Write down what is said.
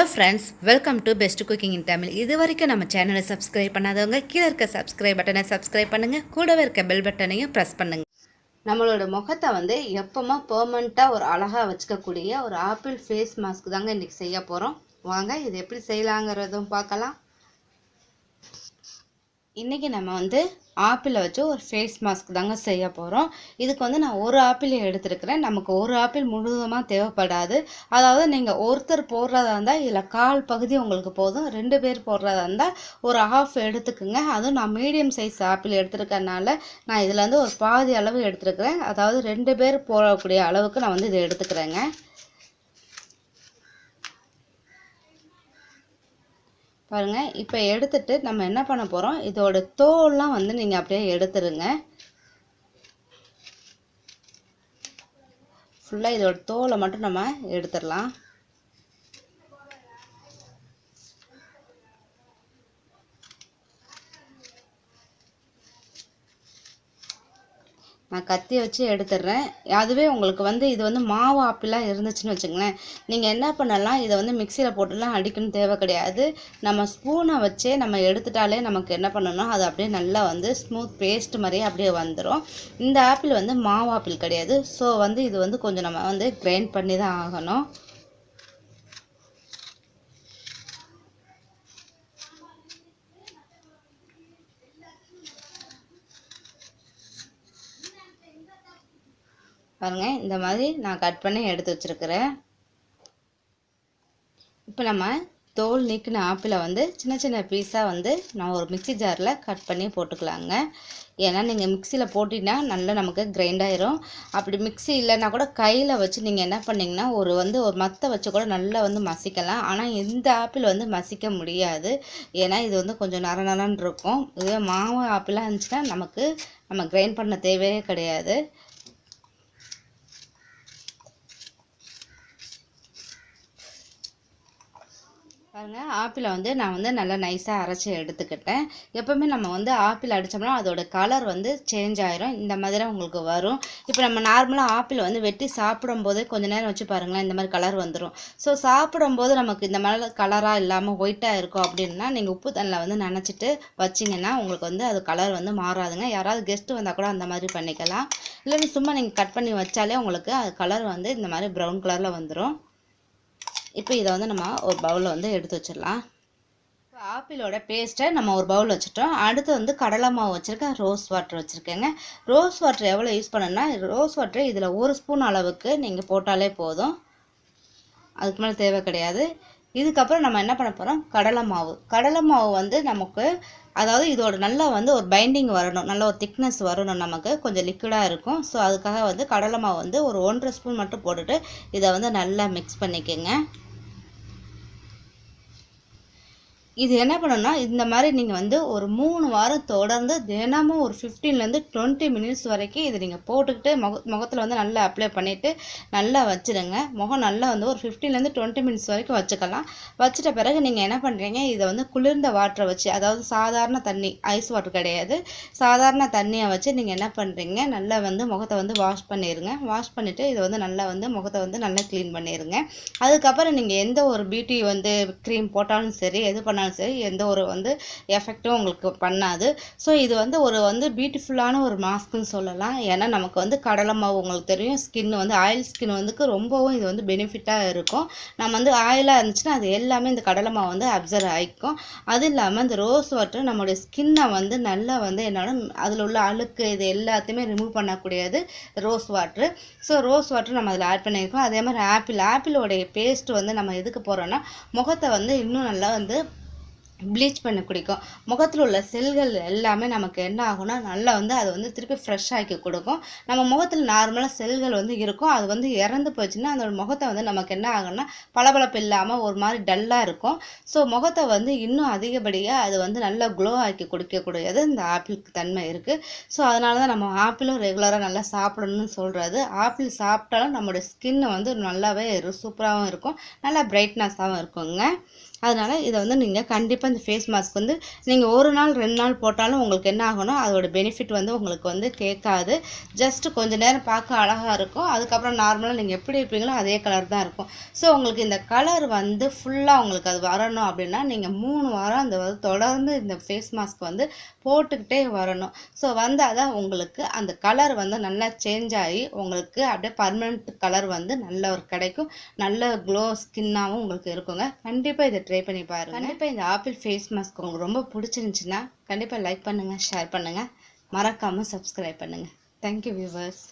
Hello friends, welcome to best cooking இன் தமிழ். இது வரைக்கும் நம்ம சேனலை சப்ஸ்கிரைப் பண்ணாதவங்க கீழே இருக்க சப்ஸ்கிரைப் பட்டனை சப்ஸ்கிரைப் பண்ணுங்கள். கூடவே இருக்க பெல் பட்டனையும் ப்ரெஸ் பண்ணுங்கள். நம்மளோட முகத்தை வந்து எப்போமா பெர்மனண்ட்டாக ஒரு அழகாக வச்சுக்கக்கூடிய ஒரு ஆப்பிள் ஃபேஸ் மாஸ்க் தாங்க இன்றைக்கி செய்ய போகிறோம். வாங்க இது எப்படி செய்யலாங்கிறதும் பார்க்கலாம். இன்றைக்கி நம்ம வந்து ஆப்பிளை வச்சு ஒரு ஃபேஸ் மாஸ்க் தாங்க செய்ய போகிறோம். இதுக்கு வந்து நான் ஒரு ஆப்பிள் எடுத்துருக்கிறேன். நமக்கு ஒரு ஆப்பிள் முழுவதுமாக தேவைப்படாது. அதாவது நீங்கள் ஒருத்தர் போடுறதா இருந்தால் இதில் கால் பகுதி உங்களுக்கு போதும். 2 பேர் போடுறதா இருந்தால் ஒரு ஹாஃப் எடுத்துக்குங்க. அதுவும் நான் மீடியம் சைஸ் ஆப்பிள் எடுத்துருக்கறனால நான் இதில் வந்து ஒரு பாதி அளவு எடுத்துருக்கிறேன். அதாவது 2 பேர் போடக்கூடிய அளவுக்கு நான் வந்து இதை எடுத்துக்கிறேங்க. பாருங்க, இப்போ எடுத்துட்டு நம்ம என்ன பண்ண போகிறோம், இதோட தோல்லாம் வந்து நீங்கள் அப்படியே எடுத்துருங்க. ஃபுல்லாக இதோட தோலை மட்டும் நம்ம எடுத்துடலாம். நான் கத்தியை வச்சு எடுத்துடுறேன். அதுவே உங்களுக்கு வந்து இது வந்து மாவு ஆப்பிளாக இருந்துச்சுன்னு வச்சுங்களேன், நீங்கள் என்ன பண்ணலாம், இதை வந்து மிக்சியில் போட்டுலாம் அடிக்கணும் தேவை கிடையாது. நம்ம ஸ்பூனை வச்சே நம்ம எடுத்துட்டாலே நமக்கு என்ன பண்ணணும்னா அது அப்படியே நல்லா வந்து ஸ்மூத் பேஸ்ட் மாதிரியே அப்படியே வந்துடும். இந்த ஆப்பிள் வந்து மாவு ஆப்பிள் கிடையாது. ஸோ வந்து இது வந்து கொஞ்சம் நம்ம வந்து கிரைண்ட் பண்ணி தான் ஆகணும். பாருங்க, இந்த மாதிரி நான் கட் பண்ணி எடுத்து வச்சிருக்கிறேன். இப்போ நம்ம தோல் நீக்கின ஆப்பிளை வந்து சின்ன சின்ன பீஸாக வந்து நான் ஒரு மிக்சி ஜாரில் கட் பண்ணி போட்டுக்கலாங்க. ஏன்னா நீங்கள் மிக்சியில் போட்டிங்கன்னா நல்லா நமக்கு கிரைண்ட் ஆயிரும். அப்படி மிக்சி இல்லைன்னா கூட கையில் வச்சு நீங்கள் என்ன பண்ணிங்கன்னா ஒரு மத்தை வச்சு கூட நல்லா வந்து மசிக்கலாம். ஆனால் இந்த ஆப்பிள் வந்து மசிக்க முடியாது. ஏன்னா இது வந்து கொஞ்சம் நரநரன்னு இருக்கும். இதுவே மாவு ஆப்பிளாக இருந்துச்சுன்னா நம்ம கிரைண்ட் பண்ண தேவையே கிடையாது. பாருங்க, ஆப்பிளை வந்து நான் வந்து நல்லா நைஸாக அரைச்சி எடுத்துக்கிட்டேன். எப்போவுமே நம்ம வந்து ஆப்பிள் அடித்தோம்னா அதோட கலர் வந்து சேஞ்ச் ஆயிரும். இந்த மாதிரி உங்களுக்கு வரும். இப்போ நம்ம நார்மலாக ஆப்பிள் வந்து வெட்டி சாப்பிடும்போது கொஞ்சம் நேரம் வச்சு பாருங்களேன், இந்த மாதிரி கலர் வந்துடும். ஸோ சாப்பிடும்போது நமக்கு இந்த மாதிரி கலராக இல்லாமல் ஒயிட்டாக இருக்கும் அப்படின்னா நீங்கள் உப்பு தண்ணியில் வந்து நனைச்சிட்டு வச்சிங்கன்னா உங்களுக்கு வந்து அது கலர் வந்து மாறாதுங்க. யாராவது கெஸ்ட்டு வந்தால் கூட அந்த மாதிரி பண்ணிக்கலாம். இல்லைன்னு சும்மா நீங்கள் கட் பண்ணி வச்சாலே உங்களுக்கு அது கலர் வந்து இந்த மாதிரி ப்ரௌன் கலரில் வந்துடும். இப்போ இதை வந்து நம்ம ஒரு பவுலில் வந்து எடுத்து வச்சிடலாம். இப்போ ஆப்பிளோட பேஸ்ட்டை நம்ம ஒரு பவுல் வச்சுட்டோம். அடுத்து வந்து கடலை மாவு வச்சுருக்கேன், ரோஸ் வாட்டர் வச்சுருக்கேங்க. ரோஸ் வாட்டர் எவ்வளோ யூஸ் பண்ணணும்னா, ரோஸ் வாட்டர் இதில் 1 ஸ்பூன் அளவுக்கு நீங்கள் போட்டாலே போதும். அதுக்கு மேலே தேவை கிடையாது. இதுக்கப்புறம் நம்ம என்ன பண்ண போகிறோம், கடலை மாவு வந்து நமக்கு அதாவது இதோட நல்லா வந்து ஒரு பைண்டிங் வரணும், நல்ல ஒரு திக்னஸ் வரணும், நமக்கு கொஞ்சம் லிக்விடாக இருக்கும். ஸோ அதுக்காக வந்து கடலை மாவு வந்து ஒரு 1.5 ஸ்பூன் மட்டும் போட்டுட்டு இதை வந்து நல்லா மிக்ஸ் பண்ணிக்கோங்க. இது என்ன பண்ணணும்னா, இந்த மாதிரி நீங்கள் வந்து ஒரு 3 வாரம் தொடர்ந்து தினமும் ஒரு 15லேருந்து 20 மினிட்ஸ் வரைக்கும் இதை நீங்கள் போட்டுக்கிட்டு முகத்தில் வந்து நல்லா அப்ளை பண்ணிவிட்டு நல்லா வச்சுடுங்க. முகம் நல்லா வந்து ஒரு 15லேருந்து 20 மினிட்ஸ் வரைக்கும் வச்சுக்கலாம். வச்சுட்ட பிறகு நீங்கள் என்ன பண்ணுறீங்க, இதை வந்து குளிர்ந்த வாட்டரை வச்சு, அதாவது சாதாரண தண்ணி, ஐஸ் வாட்டர் கிடையாது, சாதாரண தண்ணியை வச்சு நீங்கள் என்ன பண்ணுறீங்க, நல்லா வந்து முகத்தை வந்து வாஷ் பண்ணிடுங்க. வாஷ் பண்ணிவிட்டு இதை வந்து நல்லா வந்து முகத்தை வந்து நல்லா க்ளீன் பண்ணிடுங்க. அதுக்கப்புறம் நீங்கள் எந்த ஒரு பியூட்டி வந்து க்ரீம் போட்டாலும் சரி, எது பண்ணாலும் சரி, எந்த ஒரு வந்து எஃபெக்டும் உங்களுக்கு பண்ணாது. ஸோ இது வந்து ஒரு பியூட்டிஃபுல்லான ஒரு மாஸ்க்குன்னு சொல்லலாம். ஏன்னா நமக்கு வந்து கடலை மாவு உங்களுக்கு தெரியும், ஸ்கின் வந்து ஆயில் ஸ்கின் வந்து ரொம்பவும் இது வந்து பெனிஃபிட்டாக இருக்கும். நம்ம வந்து ஆயிலாக இருந்துச்சுன்னா அது எல்லாமே இந்த கடலை மாவு வந்து அப்சர்வ் ஆகிக்கும். அது இல்லாமல் இந்த ரோஸ் வாட்டர் நம்மளுடைய ஸ்கின்னை வந்து நல்லா வந்து என்னன்னா அதில் உள்ள அழுக்கு இது எல்லாத்தையுமே ரிமூவ் பண்ணக்கூடியது rose water. So rose water நம்ம அதில் ஆட் பண்ணியிருக்கோம். அதே மாதிரி ஆப்பிளோடைய பேஸ்ட் வந்து நம்ம எதுக்கு போகிறோன்னா, முகத்தை வந்து இன்னும் நல்லா வந்து ப்ளீச் பண்ண குடிக்கும். முகத்தில் உள்ள செல்கள் எல்லாமே நமக்கு என்ன ஆகும்னா நல்லா வந்து அது வந்து திருப்பி ஃப்ரெஷ் ஆக்கி கொடுக்கும். நம்ம முகத்தில் நார்மலாக செல்கள் வந்து இருக்கும், அது வந்து இறந்து போச்சுன்னா அந்த முகத்தை வந்து நமக்கு என்ன ஆகும்னா பளபளப்பு இல்லாமல் ஒரு மாதிரி டல்லாக இருக்கும். ஸோ முகத்தை வந்து இன்னும் அதிகப்படியாக அது வந்து நல்லா க்ளோ ஆக்கி கொடுக்கக்கூடியது இந்த ஆப்பிளுக்கு தன்மை இருக்குது. ஸோ அதனால தான் நம்ம ஆப்பிளும் ரெகுலராக நல்லா சாப்பிடணும்னு சொல்கிறது. ஆப்பிள் சாப்பிட்டாலும் நம்மளுடைய ஸ்கின் வந்து நல்லாவே சூப்பராகவும் இருக்கும், நல்லா பிரைட்னஸாகவும் இருக்குங்க. அதனால் இதை வந்து நீங்கள் கண்டிப்பாக இந்த ஃபேஸ் மாஸ்க் வந்து நீங்கள் 1 நாள் 2 நாள் போட்டாலும் உங்களுக்கு என்ன ஆகணும், அதோட பெனிஃபிட் வந்து உங்களுக்கு வந்து கேட்காது. ஜஸ்ட் கொஞ்ச நேரம் பார்க்க அழகாக இருக்கும். அதுக்கப்புறம் நார்மலாக நீங்கள் எப்படி இருப்பீங்களோ அதே கலர் தான் இருக்கும். ஸோ உங்களுக்கு இந்த கலர் வந்து ஃபுல்லாக உங்களுக்கு அது வரணும் அப்படின்னா நீங்கள் 3 வாரம் அந்த தொடர்ந்து இந்த ஃபேஸ் மாஸ்க் வந்து போட்டுக்கிட்டே வரணும். ஸோ வந்தால் தான் உங்களுக்கு அந்த கலர் வந்து நல்லா சேஞ்ச் ஆகி உங்களுக்கு அப்படியே பர்மனெண்ட் கலர் வந்து நல்ல ஒரு கிடைக்கும். நல்ல க்ளோ ஸ்கின்னாகவும் உங்களுக்கு இருக்குங்க. கண்டிப்பாக இதை ட்ரை பண்ணி பாருங்கள். கண்டிப்பாக இந்த ஆப்பிள் ஃபேஸ் மாஸ்க் உங்களுக்கு ரொம்ப பிடிச்சிருந்துச்சுன்னா கண்டிப்பாக லைக் பண்ணுங்கள், ஷேர் பண்ணுங்கள், மறக்காமல் சப்ஸ்கிரைப் பண்ணுங்கள். Thank you viewers.